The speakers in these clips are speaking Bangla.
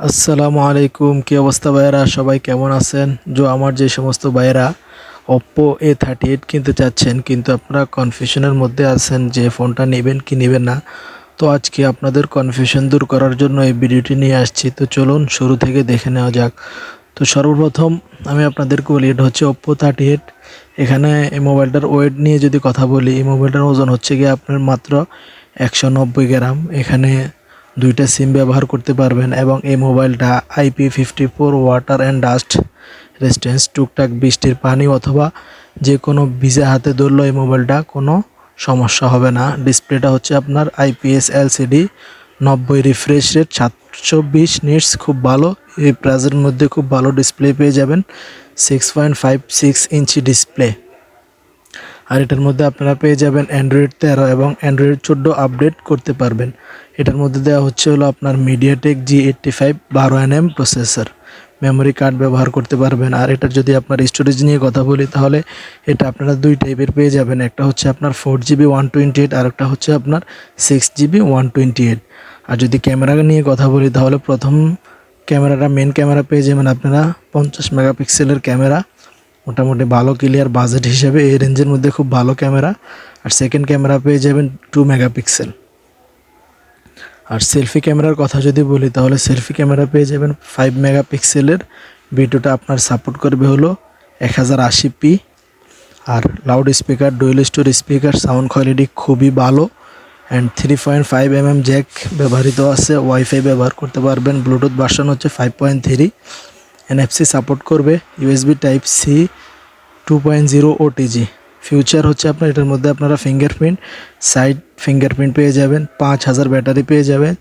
আসসালামু আলাইকুম, কি অবস্থা ভাইয়েরা? সবাই কেমন আছেন? আমার যে সমস্ত ভাইয়েরা Oppo A38 কিনতে চাচ্ছেন কিন্তু আপনারা কনফিউশনের মধ্যে আছেন যে ফোনটা নেবেন কি নেবেন না, তো আজকে আপনাদের কনফিউশন দূর করার জন্য এই ভিডিওটি নিয়ে আসছি। তো চলুন শুরু থেকে দেখে নেওয়া যাক। তো সর্বপ্রথম আমি আপনাদেরকে বলি, এটা হচ্ছে Oppo 38। এখানে এই মোবাইলটার ওয়েট নিয়ে যদি কথা বলি, এই মোবাইলটার ওজন হচ্ছে গিয়ে আপনার মাত্র 190 গ্রাম। এখানে দুইটা সিম ব্যবহার করতে পারবেন এবং এই মোবাইলটা IP54 water and dust resistance. টুকটাক বৃষ্টির পানি অথবা যে কোনো ভিজে হাতে ধরলো এই মোবাইলটা কোনো সমস্যা হবে না। ডিসপ্লেটা হচ্ছে আপনার IPS LCD, 90 refresh rate, 720 nits, খুব ভালো। এই প্রাইজের মধ্যে খুব ভালো ডিসপ্লে পেয়ে যাবেন। 6.56 ইঞ্চি ডিসপ্লে। আর এটার মধ্যে আপনারা পেয়ে যাবেন Android 13 এবং Android 14 আপডেট করতে পারবেন। এটার মধ্যে দেওয়া হচ্ছে হলো আপনার MediaTek G85 12nm processor. Memory card ব্যবহার করতে পারবেন। আর এটার যদি আপনার স্টোরেজ নিয়ে কথা বলি, তাহলে এটা আপনারা দুই টাইপের পেয়ে যাবেন। একটা হচ্ছে আপনার 4GB 128 আর একটা হচ্ছে আপনার 6GB 128। আর যদি ক্যামেরা নিয়ে কথা বলি, তাহলে প্রথম ক্যামেরাটা মেন ক্যামেরা পেয়ে যাবেন আপনারা 50 মেগাপিক্সেলের ক্যামেরা, মোটামুটি ভালো ক্লিয়ার বাজেট হিসেবে এই রেঞ্জের মধ্যে খুব ভালো ক্যামেরা। আর সেকেন্ড ক্যামেরা পেয়ে যাবেন 2 মেগাপিক্সেল। আর সেলফি ক্যামেরার কথা যদি বলি, তাহলে সেলফি ক্যামেরা পেয়ে যাবেন 5 মেগাপিক্সেলের। ভিডিওটা আপনার সাপোর্ট করবে হলো 1080p। আর loud speaker, dual store speaker, sound quality খুবই ভালো। অ্যান্ড 3.5mm জ্যাক ব্যবহৃত আছে। ওয়াইফাই ব্যবহার করতে পারবেন। ব্লুটুথ ভার্সন হচ্ছে 5.3। NFC সাপোর্ট করবে। USB Type-C 2.0 OTG। ফিউচার হচ্ছে আপনার এটার মধ্যে আপনারা ফিঙ্গারপ্রিন্ট, সাইড ফিঙ্গারপ্রিন্ট পেয়ে যাবেন। 5000 ব্যাটারি পেয়ে যাবেন,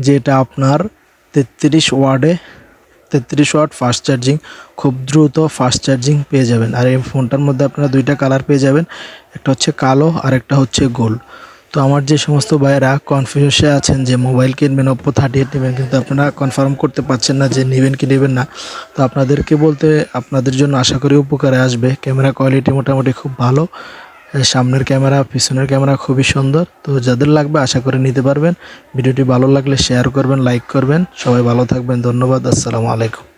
যেটা আপনার 33 ওয়াট ফাস্ট চার্জিং, খুব দ্রুত ফাস্ট চার্জিং পেয়ে যাবেন। আর এই ফোনটার মধ্যে আপনারা দুইটা কালার পেয়ে যাবেন, একটা হচ্ছে কালো আর একটা হচ্ছে গোল্ড। তো আমার যে সমস্ত ভাইয়েরা কনফিউশনে আছেন যে মোবাইল কিনবেন, Oppo 38 নেবেন, কিন্তু আপনারা কনফার্ম করতে পারছেন না যে নেবেন কি নেবেন না, তো আপনাদেরকে বলতে আপনাদের জন্য আশা করি উপকারে আসবে। ক্যামেরা কোয়ালিটি মোটামুটি খুব ভালো। সামনের ক্যামেরা, পিছনের ক্যামেরা খুবই সুন্দর। তো যাদের লাগবে আশা করে নিতে পারবেন। ভিডিওটি ভালো লাগলে শেয়ার করবেন, লাইক করবেন। সবাই ভালো থাকবেন। ধন্যবাদ। আসসালামু আলাইকুম।